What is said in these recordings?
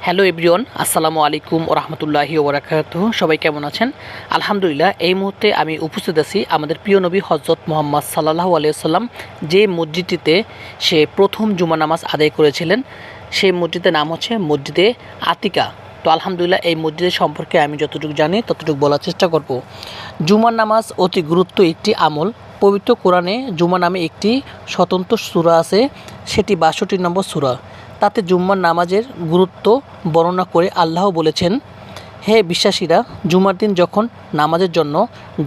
Hello everyone, আসসালামু আলাইকুম ওয়া রাহমাতুল্লাহি ওয়া বারাকাতুহু। সবাই কেমন আছেন? আলহামদুলিল্লাহ। এই মুহূর্তে আমি উপস্থিত আছি আমাদের প্রিয় নবী হযরত মুহাম্মদ সাল্লাল্লাহু আলাইহি ওয়াসাল্লাম যে মসজিদটিতে সে প্রথম জুমা নামাজ আদায় করেছিলেন, সেই মসজিদের নাম হচ্ছে মসজিদে আতিকা। তো আলহামদুলিল্লাহ এই মসজিদের সম্পর্কে আমি যতটুকু জানি ততটুকু বলার চেষ্টা করব। জুমার নামাজ অতি গুরুত্ব একটি আমল। পবিত্র কোরআনে জুমা নামে একটি স্বতন্ত্র সূরা আছে, সেটি ৬২ নম্বর সূরা। তাতে জুম্মার নামাজের গুরুত্ব বর্ণনা করে আল্লাহ বলেছেন, হে বিশ্বাসীরা, জুমার দিন যখন নামাজের জন্য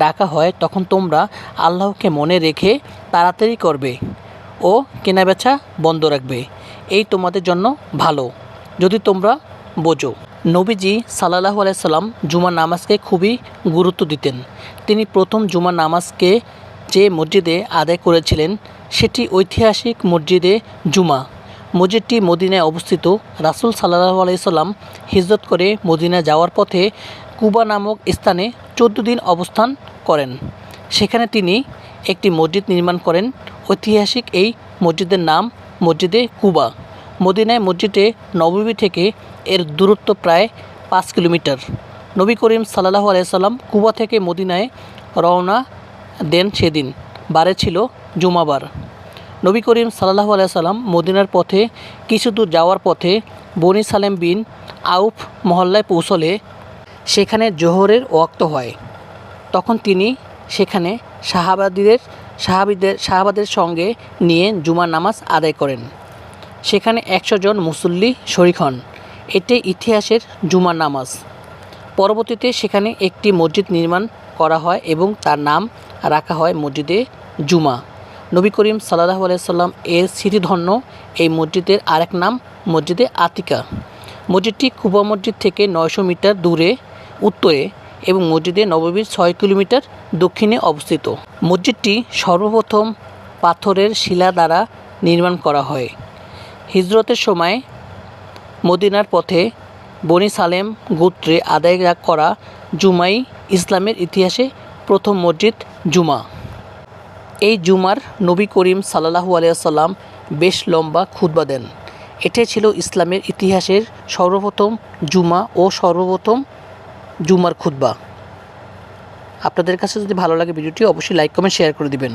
ডাকা হয় তখন তোমরা আল্লাহকে মনে রেখে তাড়াতাড়ি করবে ও কেনাবেচা বন্ধ রাখবে, এই তোমাদের জন্য ভালো যদি তোমরা বোঝো। নবীজি সাল্লাল্লাহু আলাইহি সাল্লাম জুমার নামাজকে খুবই গুরুত্ব দিতেন। তিনি প্রথম জুমার নামাজকে যে মসজিদে আদায় করেছিলেন সেটি ঐতিহাসিক মসজিদে জুমা। মসজিদটি মদিনায় অবস্থিত। রাসূল সাল্লাল্লাহু আলাইহি সাল্লাম হিজরত করে মদিনায় যাওয়ার পথে কুবা নামক স্থানে 14 দিন অবস্থান করেন। সেখানে তিনি একটি মসজিদ নির্মাণ করেন। ঐতিহাসিক এই মসজিদের নাম মসজিদে কুবা। মদিনায় মসজিদে নববী থেকে এর দূরত্ব প্রায় 5 কিলোমিটার। নবী করিম সাল্লাল্লাহু আলাইহি সাল্লাম কুবা থেকে মদিনায় রওনা দেন। সেদিন বারে ছিল জুমাবার। নবী করিম সাল্লাল্লাহু আলাইহি সাল্লাম মদিনার পথে কিছু দূর যাওয়ার পথে বনি সালেম বিন আউফ মহল্লায় পৌঁছলে সেখানে জোহরের ওয়াক্ত হয়। তখন তিনি সেখানে সাহাবাদের সঙ্গে নিয়ে জুমার নামাজ আদায় করেন। সেখানে 100 জন মুসল্লি শরীক হন। এটি ইতিহাসের জুমার নামাজ। পরবর্তীতে সেখানে একটি মসজিদ নির্মাণ করা হয় এবং তার নাম রাখা হয় মসজিদে জুমা। নবী করিম সাল্লাল্লাহু আলাইহি সাল্লাম এর স্মৃতিধন্য এই মসজিদের আরেক নাম মসজিদে আতিকা। মসজিদটি কুবা মসজিদ থেকে 900 মিটার দূরে উত্তরে এবং মসজিদে নববীর 6 কিলোমিটার দক্ষিণে অবস্থিত। মসজিদটি সর্বপ্রথম পাথরের শিলা দ্বারা নির্মাণ করা হয়। হিজরতের সময় মদিনার পথে বনি সালেম গোত্রে আদায় করা জুমাই ইসলামের ইতিহাসে প্রথম মসজিদ জুমা। এই জুমার নবী করিম সাল্লাল্লাহু আলাইহি সাল্লাম বেশ লম্বা খুতবা দেন। এটাই ছিল ইসলামের ইতিহাসের সর্বপ্রথম জুমা ও সর্বপ্রথম জুমার খুতবা। আপনাদের কাছে যদি ভালো লাগে ভিডিওটি অবশ্যই লাইক কমেন্ট শেয়ার করে দিবেন।